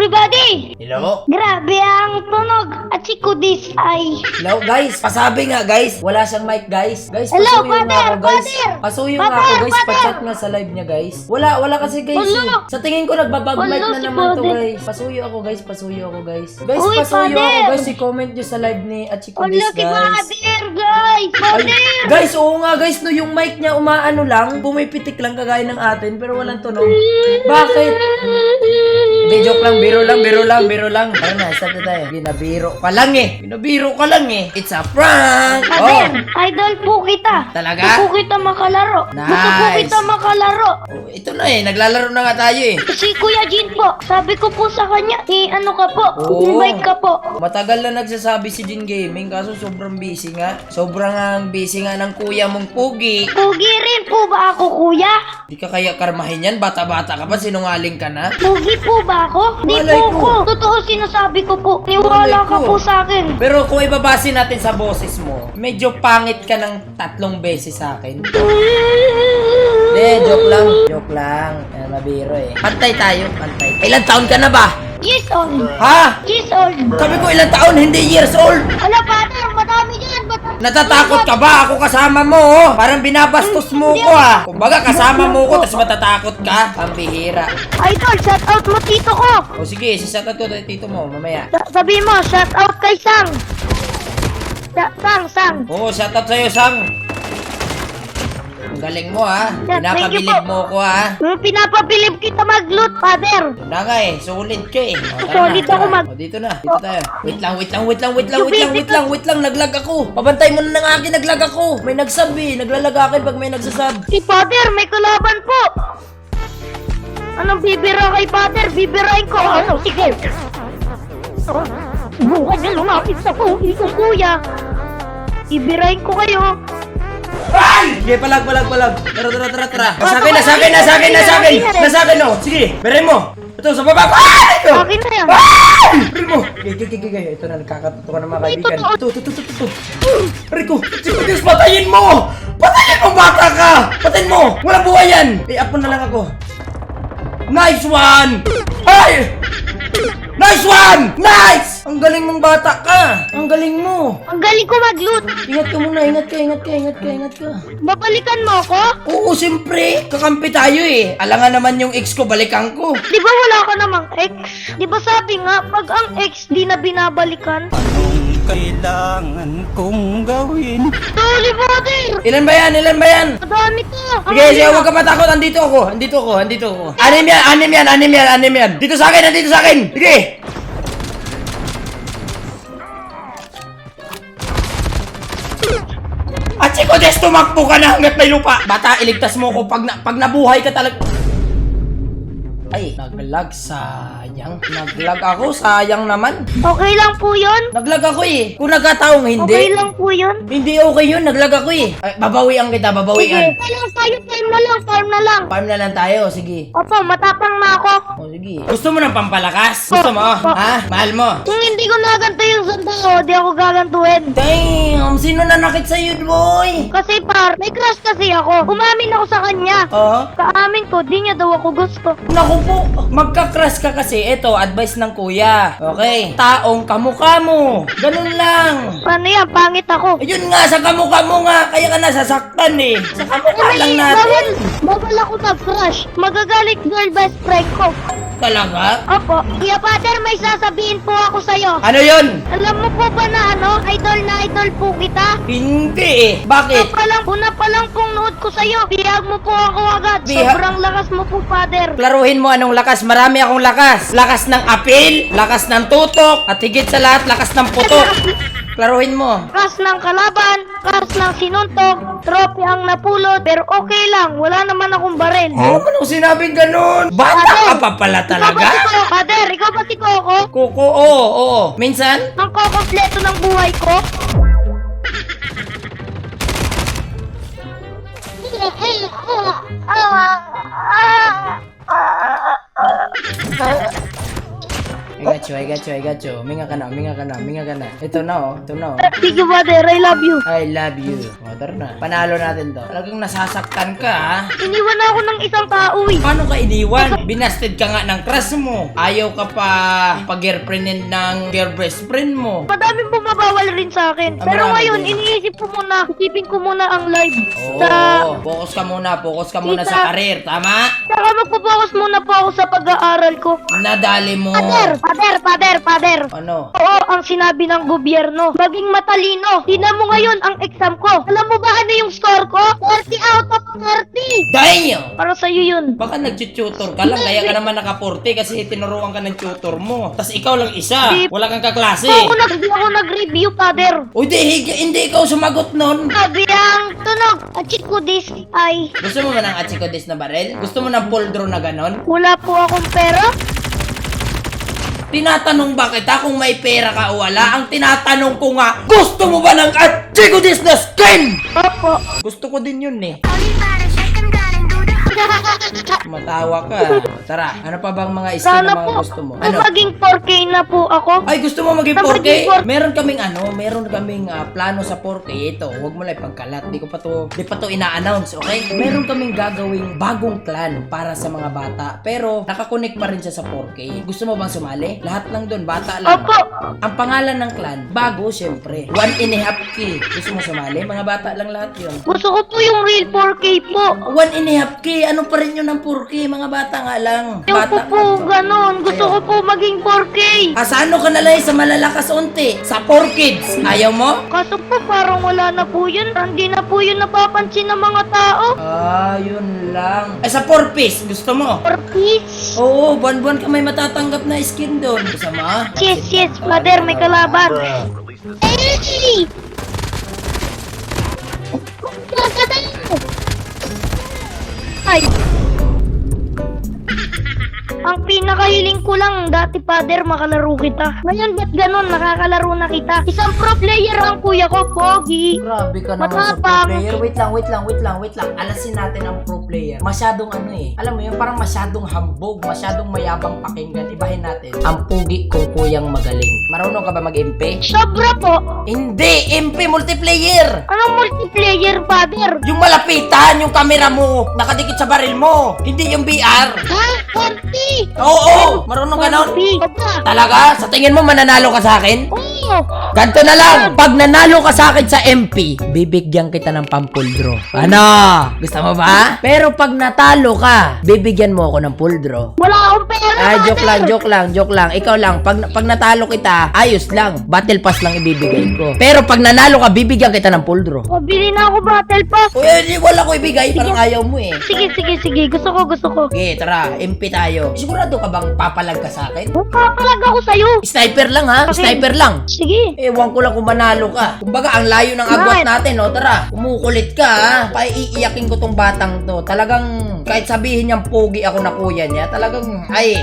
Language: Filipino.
everybody! Hello? Grabe ang tunog at si Kudis ay... Hello, guys? Pasabi nga, guys. Wala siyang mic, guys. Guys, Hello, pasuyo nga ako, guys. Father! Pasuyo nga Father, ako, guys. Father! Pa-chat nga sa live niya, guys. Wala kasi, guys. Hello! Sa tingin ko, nagbabag mic Hello, na si naman to, Father. guys. Pasuyo ako, guys. Pasuyo ako, guys. Guys, Uy, pasuyo ako, Father! guys. I-comment nyo sa live ni Achiko Wala Dis, si guys. Father, guys! Ay, Father! guys, oo nga, guys. No, yung mic niya umaano lang. Pumipitik lang kagaya ng atin, pero walang tunog. Bakit? Hindi, joke lang. Biro lang. Tara na, start na tayo. Binabiro ka lang eh. It's a prank. Oh, Father, idol po kita. Talaga? Gusto po kita makalaro. Nice. Gusto po kita makalaro. oh, ito na eh. Naglalaro na nga tayo eh. Si Kuya Jin po, sabi ko po sa kanya, ano ka po, Oo. invite ka po. Matagal na nagsasabi si Jin Gaming, kaso sobrang busy nga. Sobrang busy nga ng kuya mong Pugi. Pugi rin po ba ako, kuya? Di ka kaya karmahin yan. Bata-bata ka pa. Sinungaling ka na. Pugi po ba ako? Di Malay po ko. ko. Totoo sinasabi ko po. Malay Niwala ka ko. po sa akin. Pero kung ibabase natin sa boses mo, medyo pangit ka ng 3 beses sa akin. Hindi, joke lang. Mabiro eh. Pantay tayo. Ilang taon ka na ba? Years old. Ha? Years old. Sabi ko ilang taon, hindi years old. Ano, Father? Madami yan. Natatakot ka ba? Ako kasama mo, oh. Parang binabastos mo ko, ah. Kumbaga, kasama mo ko, tapos matatakot ka. Pambihira. Idol, shout out mo tito ko. O sige, sisata to tito mo, mamaya. Sabi mo, shout out kay Sang. Sang. Oo, shoutout sa'yo, Sang. Ang galing mo, ha. Yeah, thank you Pinapabilib po. mo ko, ha. Pinapabilib kita mag-loot, Father. Yun na nga eh, solid ka eh. O, tara Solid na, ako tara. mag- O, dito tayo. Wait lang, naglag ako. Pabantay mo na ng akin, naglag ako. May nagsabi, naglalag akin pag may nagsasab. Si Father, may kalaban po. Anong bibira kay Father? Bibirain ko. Ano? Sige. Bukan niya lumapit sa pugi ko, kuya. Bibirain ko kayo. Ay! Sige, palag. Tara. Nasa akin, oh. Sige, berin mo. Ito, sa baba. Ay! Ito! Akin na yan. Ay! Berin mo. Okay. Ito na, nagkakatuto ka ng mga kaibigan. Ito. Rico, sige, patayin mo! Patayin mo, bata ka! Patayin mo! Walang buhay yan! I-up mo na lang ako. Nice one! Ay! Nice one! Nice! Ang galing mong bata ka! Ang galing mo! Ang galing ko mag-loot. Ingat ka muna, ingat ka. Babalikan mo ako? Oo, siyempre. Kakampi tayo eh. Alangan naman yung ex ko, balikan ko. Di ba wala ka namang ex? Di ba sabi nga, pag ang ex di na binabalikan? Anong kailangan kong gawin? Sorry, Father! Ilan ba yan? Madami to! Sige, huwag ka matakot. Andito ako. Anim yan. Dito sa akin. Sige. At Chico Des, tumakbo ka na hanggat may lupa. Bata, iligtas mo ko pag nabuhay ka talaga. Ay, naglag, sayang. Naglag ako, sayang naman. Okay lang po yun? Naglag ako eh. Kung nagkataong hindi. Okay lang po yun? Hindi okay yun, naglag ako eh. Ay, babawian kita, Sige, babawian. lang tayo, farm na lang. Farm na lang tayo, sige. Opo, matapang na ako. O sige. Gusto mo ng pampalakas? Gusto mo? Ha? Mahal mo? Kung hindi ko naganto yung sandao, di ako gagantuhin. Damn! Sino nanakit sa'yo, boy? Kasi par, may crush kasi ako. Umamin ako sa kanya. Oo? Kaamin ko, di niya daw ako gusto. Naku po, magka-crush ka kasi. Ito, advice ng kuya. Okay? Taong kamukha mo. Ganun lang. Ano yan, pangit ako. Ayun nga, sa kamukha mo nga. Kaya ka nasasaktan eh. Sa kamukha lang natin. Bawal ako mag-crush. Magagalit girl best friend ko. Talaga? Opo. Kuya Father, may sasabihin po ako sa'yo. Ano yun? Alam mo po ba na idol na idol po kita? Hindi eh. Bakit? Una pa lang pong nood ko sa'yo. Bihag mo po ako agad. Bihag? Sobrang lakas mo po, Father. Klaruhin mo anong lakas. Marami akong lakas. Lakas ng apil, lakas ng tutok, at higit sa lahat, lakas ng putok. Klaruhin mo. Lakas ng kalaban, lakas ng sinuntok, trophy ang napulot, pero okay lang, wala naman akong barel. Ano man ang sinabing ganun? Bata ka pa pala Ikaw ba talaga? si Coco? Father, ikaw ba si Coco? Kuko, oo. Minsan? Ang kokompleto ng buhay ko? I got you. Minga ka na. Ito na oh. Sige, Father, I love you. I love you. O, tara na. Panalo natin to. Talagang nasasaktan ka, ha? Iniwan na ako ng isang tao eh. Paano ka iniwan? Binasted ka nga ng crush mo. Ayaw ka pa pag-girlfriendin ng girl-best friend mo. Madaming bumabawal rin sa akin. Ah, Pero marami ngayon, din. isipin ko muna ang live. Oo, focus ka muna Tita. sa career, tama? Saka magpo-focus muna po ako sa pag-aaral ko. Nadali mo. Father. Ano? Oo, ang sinabi ng gobyerno. Maging matalino. Tingnan mo ngayon ang exam ko. Alam mo ba ano yung score ko? 40 out of 30. Damn! Para sa'yo yun. Baka nag-tutor ka lang, kaya ka naman naka-40 kasi tinuruan ka ng tutor mo. Tas ikaw lang isa. Wala kang kaklase. Hindi ako nag-review, Father. Uy, hindi ikaw sumagot nun. Sabi ang tunog. Achik ko this ay. Gusto mo ba ng Achikodis na baril? Gusto mo ng poldro na ganon? Wala po akong pera. Tinatanong ba kita kung may pera ka o wala? Ang tinatanong ko nga, gusto mo ba ng Achikodis na skin? Opo. Gusto ko din yun eh. Matawa ka. Tara, ano pa bang mga skin Sana na mga po, gusto mo? kung Ano? maging 4K na po ako. Ay, gusto mo maging Sa 4K? maging 4K. Meron kaming plano sa 4K. Ito, huwag mo lang ipagkalat. Di pa to ina-announce, okay? Meron kaming gagawing bagong clan para sa mga bata. Pero, nakakonect pa rin siya sa 4K. Gusto mo bang sumali? Lahat lang doon, bata lang. Opo. Ang pangalan ng clan, bago, syempre. 1.5K. Gusto mo sumali? Mga bata lang lahat yun. Gusto ko po yung real 4K po. 1.5K, ano pa rin yun ng 4K? Mga bata nga lang. Yung po Bata po, ganon. Gusto ko po maging 4K. sa ano ka nalang sa malalakas unti? Sa 4Kids. Ayaw mo? Kaso po, parang wala na po yun. Hindi na po yun napapansin ng mga tao. Yun lang. Sa 4-piece, gusto mo? 4 piece. Oo, buwan-buwan ka may matatanggap na skin doon. Gusto mo? Yes, Father, may kalaban. Hey! Ay. Ang pinakahiling ko lang, dati, Father, makalaro kita. Ngayon, ba't ganon? Nakakalaro na kita. Isang pro player ang kuya ko, Pogi. Grabe ka naman sa pro Matapang. player. Wait lang. Alasin natin ang pro player. Masyadong ano eh. Alam mo yun, parang masyadong hambog, masyadong mayabang pakinggan. Ibahin natin. Ang pugi kong kuyang magaling. Marunong ka ba mag-MP? Sobra po. Hindi! MP multiplayer! Anong multiplayer, Father? Yung malapitan, yung camera mo, nakadikit sa baril mo. Hindi yung VR. Ha? 40! Oo! Marunong ka nun? 40! Opa! Talaga? Sa tingin mo mananalo ka sa akin? Oo! Ganto na lang, pag nanalo ka sa akin sa MP, bibigyan kita ng pampuldro. Ano? Gusto mo ba? Pero pag natalo ka, bibigyan mo ako ng puldro. Wala akong pera, Ay, Father! joke lang. Ikaw lang, pag natalo kita, ayos lang. Battle pass lang ibibigay ko. Pero pag nanalo ka, bibigyan kita ng puldro. O, bili na ako battle pass. Uy, wala ko ibigay, parang ayaw mo eh. Sige. Gusto ko. Okay, tara, MP tayo. Sigurado ka bang papalag ka sa akin? Papalag ako sa'yo. Sniper lang ha, Okay. sniper lang. Sige. Ewan ko lang kung manalo ka. Kumbaga, ang layo ng agwat natin, no? Tara, umukulit ka, ha? Paiiyakin ko tong batang to. Talagang, kahit sabihin niyang pogi ako na kuya niya, talagang, ay,